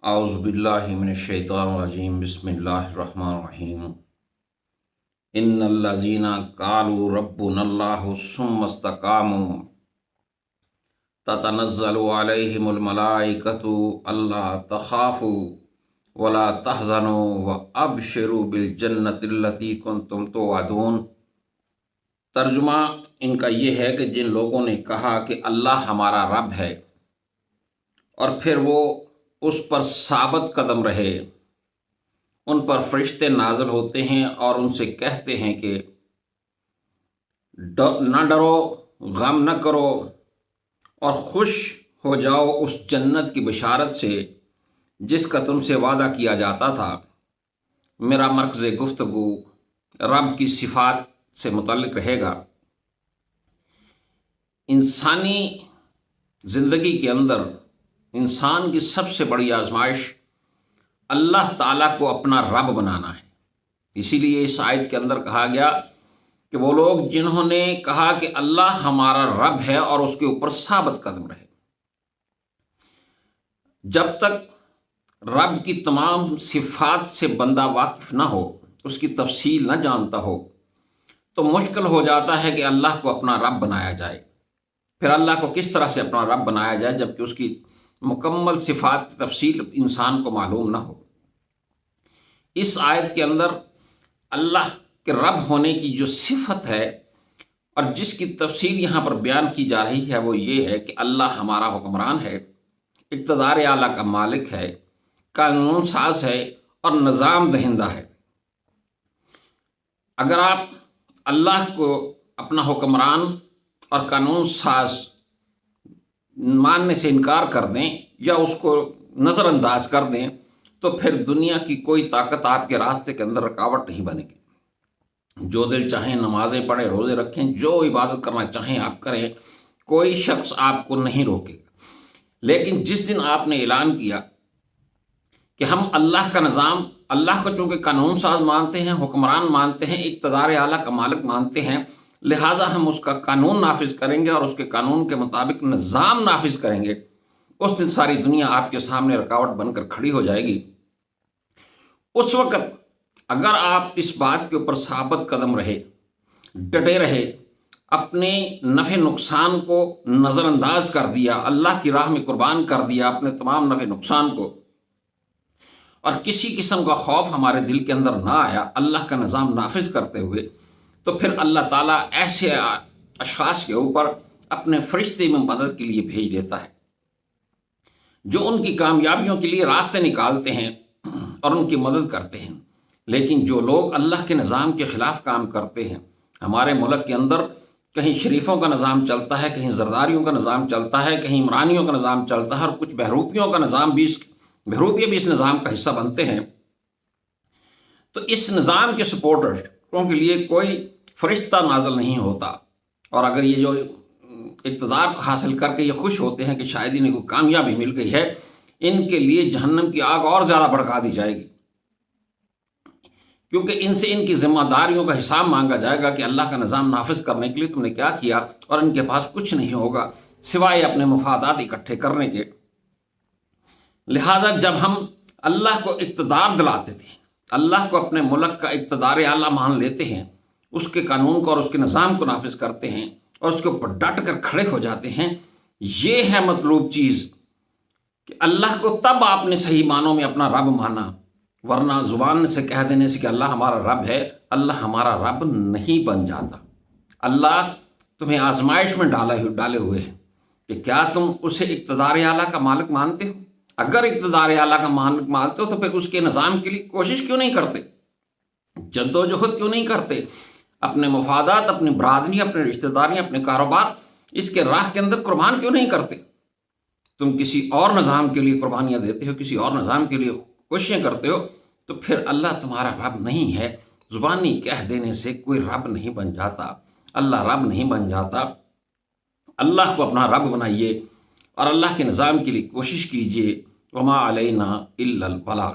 اعوذ باللہ من الشیطان الرجیم بسم اللہ الرحمن الرحیم ان الذین قالوا ربنا اللہ ثم استقاموا تتنزل علیہم الملائکۃ الا تخافوا ولا تحزنوا وابشروا بالجنۃ التی کنتم توعدون۔ ترجمہ ان کا یہ ہے کہ جن لوگوں نے کہا کہ اللہ ہمارا رب ہے اور پھر وہ اس پر ثابت قدم رہے، ان پر فرشتے نازل ہوتے ہیں اور ان سے کہتے ہیں کہ نہ ڈرو، غم نہ کرو اور خوش ہو جاؤ اس جنت کی بشارت سے جس کا تم سے وعدہ کیا جاتا تھا۔ میرا مرکز گفتگو رب کی صفات سے متعلق رہے گا۔ انسانی زندگی کے اندر انسان کی سب سے بڑی آزمائش اللہ تعالیٰ کو اپنا رب بنانا ہے۔ اسی لیے اس آیت کے اندر کہا گیا کہ وہ لوگ جنہوں نے کہا کہ اللہ ہمارا رب ہے اور اس کے اوپر ثابت قدم رہے۔ جب تک رب کی تمام صفات سے بندہ واقف نہ ہو، اس کی تفصیل نہ جانتا ہو، تو مشکل ہو جاتا ہے کہ اللہ کو اپنا رب بنایا جائے۔ پھر اللہ کو کس طرح سے اپنا رب بنایا جائے جبکہ اس کی مکمل صفات کی تفصیل انسان کو معلوم نہ ہو۔ اس آیت کے اندر اللہ کے رب ہونے کی جو صفت ہے اور جس کی تفصیل یہاں پر بیان کی جا رہی ہے وہ یہ ہے کہ اللہ ہمارا حکمران ہے، اقتدار اعلیٰ کا مالک ہے، قانون ساز ہے اور نظام دہندہ ہے۔ اگر آپ اللہ کو اپنا حکمران اور قانون ساز ماننے سے انکار کر دیں یا اس کو نظر انداز کر دیں تو پھر دنیا کی کوئی طاقت آپ کے راستے کے اندر رکاوٹ نہیں بنے گی۔ جو دل چاہیں نمازیں پڑھیں، روزے رکھیں، جو عبادت کرنا چاہیں آپ کریں، کوئی شخص آپ کو نہیں روکے گا۔ لیکن جس دن آپ نے اعلان کیا کہ ہم اللہ کا نظام، اللہ کو چونکہ قانون ساز مانتے ہیں، حکمران مانتے ہیں، اقتدار اعلیٰ کا مالک مانتے ہیں، لہٰذا ہم اس کا قانون نافذ کریں گے اور اس کے قانون کے مطابق نظام نافذ کریں گے، اس دن ساری دنیا آپ کے سامنے رکاوٹ بن کر کھڑی ہو جائے گی۔ اس وقت اگر آپ اس بات کے اوپر ثابت قدم رہے، ڈٹے رہے، اپنے نفع نقصان کو نظر انداز کر دیا، اللہ کی راہ میں قربان کر دیا اپنے تمام نفع نقصان کو، اور کسی قسم کا خوف ہمارے دل کے اندر نہ آیا اللہ کا نظام نافذ کرتے ہوئے، تو پھر اللہ تعالیٰ ایسے اشخاص کے اوپر اپنے فرشتے میں مدد کے لیے بھیج دیتا ہے جو ان کی کامیابیوں کے لیے راستے نکالتے ہیں اور ان کی مدد کرتے ہیں۔ لیکن جو لوگ اللہ کے نظام کے خلاف کام کرتے ہیں، ہمارے ملک کے اندر کہیں شریفوں کا نظام چلتا ہے، کہیں زرداریوں کا نظام چلتا ہے، کہیں عمرانیوں کا نظام چلتا ہے اور کچھ بہروپیوں کا نظام بھی، بہروپیے بھی اس نظام کا حصہ بنتے ہیں، تو اس نظام کے سپورٹروں کے لیے کوئی فرشتہ نازل نہیں ہوتا، اور اگر یہ جو اقتدار کو حاصل کر کے یہ خوش ہوتے ہیں کہ شاید انہیں کوئی کامیابی مل گئی ہے، ان کے لیے جہنم کی آگ اور زیادہ بھڑکا دی جائے گی، کیونکہ ان سے ان کی ذمہ داریوں کا حساب مانگا جائے گا کہ اللہ کا نظام نافذ کرنے کے لیے تم نے کیا کیا، اور ان کے پاس کچھ نہیں ہوگا سوائے اپنے مفادات اکٹھے کرنے کے۔ لہٰذا جب ہم اللہ کو اقتدار دلاتے تھے، اللہ کو اپنے ملک کا اقتدار اعلیٰ مان لیتے ہیں، اس کے قانون کو اور اس کے نظام کو نافذ کرتے ہیں اور اس کے اوپر ڈٹ کر کھڑے ہو جاتے ہیں، یہ ہے مطلوب چیز کہ اللہ کو تب آپ نے صحیح معنوں میں اپنا رب مانا، ورنہ زبان سے کہہ دینے سے کہ اللہ ہمارا رب ہے، اللہ ہمارا رب نہیں بن جاتا۔ اللہ تمہیں آزمائش میں ڈالے ہوئے ہیں کہ کیا تم اسے اقتدار اعلیٰ کا مالک مانتے ہو؟ اگر اقتدار اعلیٰ کا مالک مانتے ہو تو پھر اس کے نظام کے لیے کوشش کیوں نہیں کرتے، جدوجہد کیوں نہیں کرتے، اپنے مفادات، اپنی برادری، اپنے رشتہ داریاں، اپنے کاروبار اس کے راہ کے اندر قربان کیوں نہیں کرتے؟ تم کسی اور نظام کے لیے قربانیاں دیتے ہو، کسی اور نظام کے لیے کوششیں کرتے ہو، تو پھر اللہ تمہارا رب نہیں ہے۔ زبانی کہہ دینے سے کوئی رب نہیں بن جاتا، اللہ رب نہیں بن جاتا۔ اللہ کو اپنا رب بنائیے اور اللہ کے نظام کے لیے کوشش کیجیے۔ وما علینا الا البلاغ۔